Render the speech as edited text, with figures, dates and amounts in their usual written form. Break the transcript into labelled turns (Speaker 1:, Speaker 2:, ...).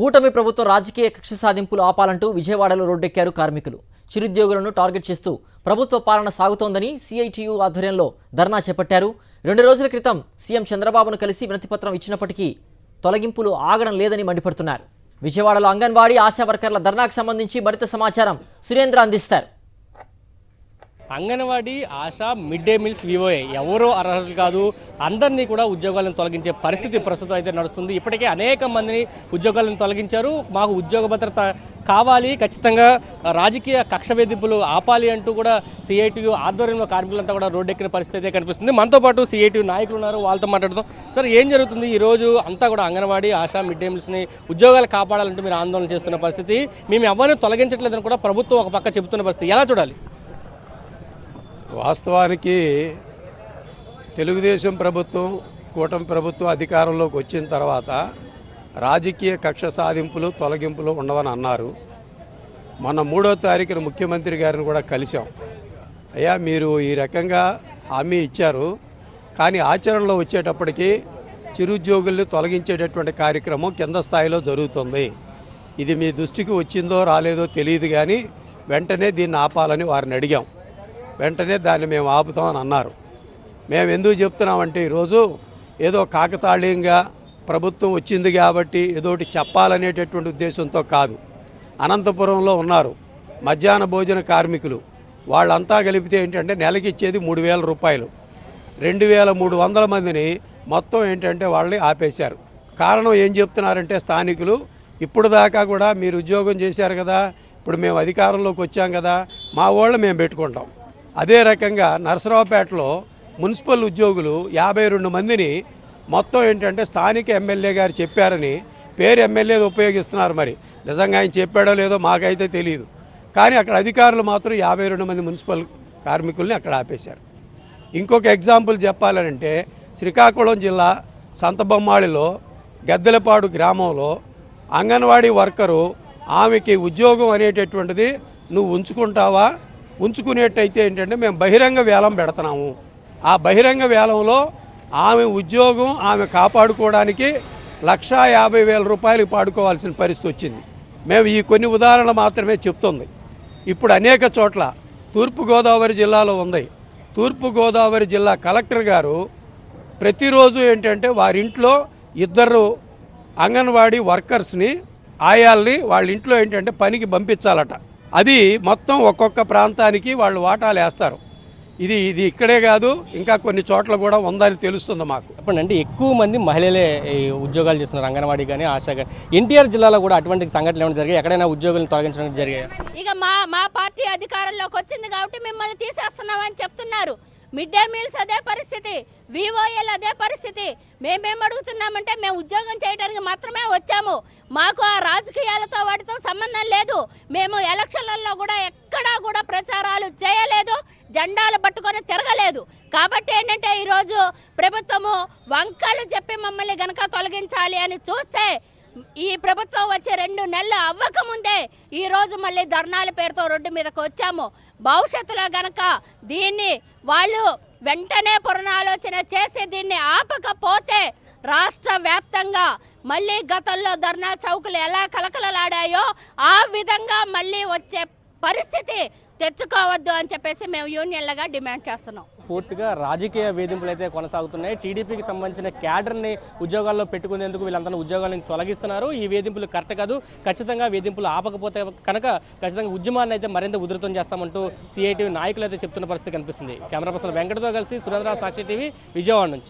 Speaker 1: కూటమి ప్రభుత్వం రాజకీయ కక్ష సాధింపులు ఆపాలంటూ విజయవాడలో రోడ్డెక్కారు కార్మికులు. చిరుద్యోగులను టార్గెట్ చేస్తూ ప్రభుత్వ పాలన సాగుతోందని సిఐటియు ఆధ్వర్యంలో ధర్నా చేపట్టారు. 2 రోజుల క్రితం సీఎం చంద్రబాబును కలిసి వినతిపత్రం ఇచ్చినప్పటికీ తొలగింపులు ఆగడం లేదని మండిపడుతున్నారు. విజయవాడలో అంగన్వాడీ ఆశా వర్కర్ల ధర్నాకు సంబంధించి మరింత సమాచారం సురేంద్ర అందిస్తారు.
Speaker 2: Anganwadi ASHA mid day meals VOA ఎవరో అర్హులు కాదు, అందరినీ కూడా ఉద్యోగాలను తొలగించే పరిస్థితి ప్రస్తుతం అయితే నడుస్తుంది. ఇప్పటికే అనేక మందిని ఉద్యోగాలను తొలగించారు. మాకు ఉద్యోగ భద్రత కావాలి, ఖచ్చితంగా రాజకీయ కక్ష వేధింపులు ఆపాలి అంటూ కూడా సిఐటియు ఆధ్వర్యంలో కార్మికులంతా కూడా రోడ్డెక్కిన పరిస్థితి అయితే కనిపిస్తుంది. మనతో పాటు సిఐటియు నాయకులు ఉన్నారు, వాళ్ళతో మాట్లాడుతాం. సార్, ఏం జరుగుతుంది ఈరోజు? అంతా కూడా అంగన్వాడీ ఆశా మిడ్ డే మీల్స్ని ఉద్యోగాలు కాపాడాలంటూ మీరు ఆందోళన చేస్తున్న పరిస్థితి, మేము ఎవరిని తొలగించట్లేదని కూడా ప్రభుత్వం ఒక పక్క చెబుతున్న పరిస్థితి, ఎలా చూడాలి?
Speaker 3: వాస్తవానికి తెలుగుదేశం ప్రభుత్వం, కూటమి ప్రభుత్వం అధికారంలోకి వచ్చిన తర్వాత రాజకీయ కక్ష సాధింపులు, తొలగింపులు ఉండవని అన్నారు. మొన్న 3వ తారీఖున ముఖ్యమంత్రి గారిని కూడా కలిసాం. అయ్యా, మీరు ఈ రకంగా హామీ ఇచ్చారు, కానీ ఆచరణలో వచ్చేటప్పటికి చిరుద్యోగుల్ని తొలగించేటటువంటి కార్యక్రమం కింద స్థాయిలో జరుగుతుంది. ఇది మీ దృష్టికి వచ్చిందో రాలేదో తెలియదు, కానీ వెంటనే దీన్ని ఆపాలని వారిని అడిగాం. వెంటనే దాన్ని మేము ఆపుతామని అన్నారు. మేము ఎందుకు చెప్తున్నామంటే, ఈరోజు ఏదో కాకతాళీయంగా ప్రభుత్వం వచ్చింది కాబట్టి ఏదోటి చెప్పాలనేటటువంటి ఉద్దేశంతో కాదు. అనంతపురంలో ఉన్నారు మధ్యాహ్న భోజన కార్మికులు, వాళ్ళంతా కలిపితే ఏంటంటే నెలకి ఇచ్చేది 3,000 రూపాయలు. 2,300 మందిని మొత్తం ఏంటంటే వాళ్ళని ఆపేశారు. కారణం ఏం చెప్తున్నారంటే, స్థానికులు ఇప్పుడు దాకా కూడా మీరు ఉద్యోగం చేశారు కదా, ఇప్పుడు మేము అధికారంలోకి వచ్చాం కదా, మా వాళ్ళు మేము పెట్టుకుంటాం. అదే రకంగా నరసరావుపేటలో మున్సిపల్ ఉద్యోగులు 52 మందిని మొత్తం ఏంటంటే స్థానిక ఎమ్మెల్యే గారు చెప్పారని పేరు ఎమ్మెల్యేది ఉపయోగిస్తున్నారు. మరి నిజంగా ఆయన చెప్పాడో లేదో మాకైతే తెలియదు, కానీ అక్కడ అధికారులు మాత్రం 52 మంది మున్సిపల్ కార్మికుల్ని అక్కడ ఆపేశారు. ఇంకొక ఎగ్జాంపుల్ చెప్పాలంటే, శ్రీకాకుళం జిల్లా సంతబొమ్మాళిలో గద్దెలపాడు గ్రామంలో అంగన్వాడీ వర్కరు, ఆమెకి ఉద్యోగం అనేటటువంటిది నువ్వు ఉంచుకుంటావా, ఉంచుకునేట్టయితే ఏంటంటే మేము బహిరంగ వేలం పెడుతున్నాము. ఆ బహిరంగ వేలంలో ఆమె ఉద్యోగం ఆమె కాపాడుకోవడానికి 1,50,000 రూపాయలు పాడుకోవాల్సిన పరిస్థితి వచ్చింది. మేము ఈ కొన్ని ఉదాహరణలు మాత్రమే చెప్తుంది. ఇప్పుడు అనేక చోట్ల తూర్పుగోదావరి జిల్లాలో ఉంది. తూర్పుగోదావరి జిల్లా కలెక్టర్ గారు ప్రతిరోజు ఏంటంటే వారింట్లో 2 అంగన్వాడీ వర్కర్స్ని, ఆయాల్ని వాళ్ళ ఇంట్లో ఏంటంటే పనికి పంపించాలట. అది మొత్తం ఒక్కొక్క ప్రాంతానికి వాళ్ళు వాటాలు వేస్తారు. ఇది ఇక్కడే కాదు, ఇంకా కొన్ని చోట్ల కూడా ఉందని తెలుస్తుంది మాకు.
Speaker 2: చెప్పండి, ఎక్కువ మంది మహిళలే ఉద్యోగాలు చేస్తున్నారు అంగన్వాడీ కానీ ఆశా కానీ. ఎన్టీఆర్ జిల్లాలో కూడా అటువంటి సంఘటనలు ఏమైనా జరిగాయి? ఎక్కడైనా ఉద్యోగులను తొలగించడానికి జరిగాయి?
Speaker 4: ఇక మా పార్టీ అధికారంలోకి వచ్చింది కాబట్టి మిమ్మల్ని తీసేస్తున్నామని చెప్తున్నారు. మిడ్ డే మీల్స్ అదే పరిస్థితి, వివోఏలు అదే పరిస్థితి. మేమేం అడుగుతున్నామంటే, మేము ఉద్యోగం చేయడానికి మాత్రమే వచ్చాము, మాకు ఆ రాజకీయాలతో వాటితో సంబంధం లేదు. మేము ఎలక్షన్లలో కూడా ఎక్కడా కూడా ప్రచారాలు చేయలేదు, జెండాలు పట్టుకొని తిరగలేదు. కాబట్టి ఏంటంటే, ఈరోజు ప్రభుత్వము వంకలు చెప్పి మమ్మల్ని గనక తొలగించాలి అని చూస్తే, ఈ ప్రభుత్వం వచ్చే 2 నెలలు అవ్వకముందే ఈరోజు మళ్ళీ ధర్నాల పేరుతో రోడ్డు మీదకి వచ్చాము. భవిష్యత్తులో గనక దీన్ని వాళ్ళు వెంటనే పునరాలోచన చేసి దీన్ని ఆపకపోతే రాష్ట్ర వ్యాప్తంగా మళ్ళీ గతంలో ధర్నా చౌకులు ఎలా కలకలలాడాయో ఆ విధంగా మళ్ళీ వచ్చే పరిస్థితి తెచ్చుకోవద్దు అని చెప్పేసి మేము యూనియన్లుగా డిమాండ్ చేస్తున్నాం.
Speaker 2: పూర్తిగా రాజకీయ వేధింపులు అయితే కొనసాగుతున్నాయి. టీడీపీకి సంబంధించిన క్యాడర్ని ఉద్యోగాల్లో పెట్టుకునేందుకు వీళ్ళంతా ఉద్యోగాలను తొలగిస్తున్నారు. ఈ వేధింపులు కరెక్ట్ కాదు, ఖచ్చితంగా వేధింపులు ఆపకపోతే కనుక ఖచ్చితంగా ఉద్యమాన్ని అయితే మరింత ఉధృతం చేస్తామంటూ సిఐటియు నాయకులు అయితే చెప్తున్న పరిస్థితి కనిపిస్తుంది. కెమెరా పర్సన్ వెంకటతో కలిసి సురేంద్ర, సాక్షి టీవీ, విజయవాడ నుంచి.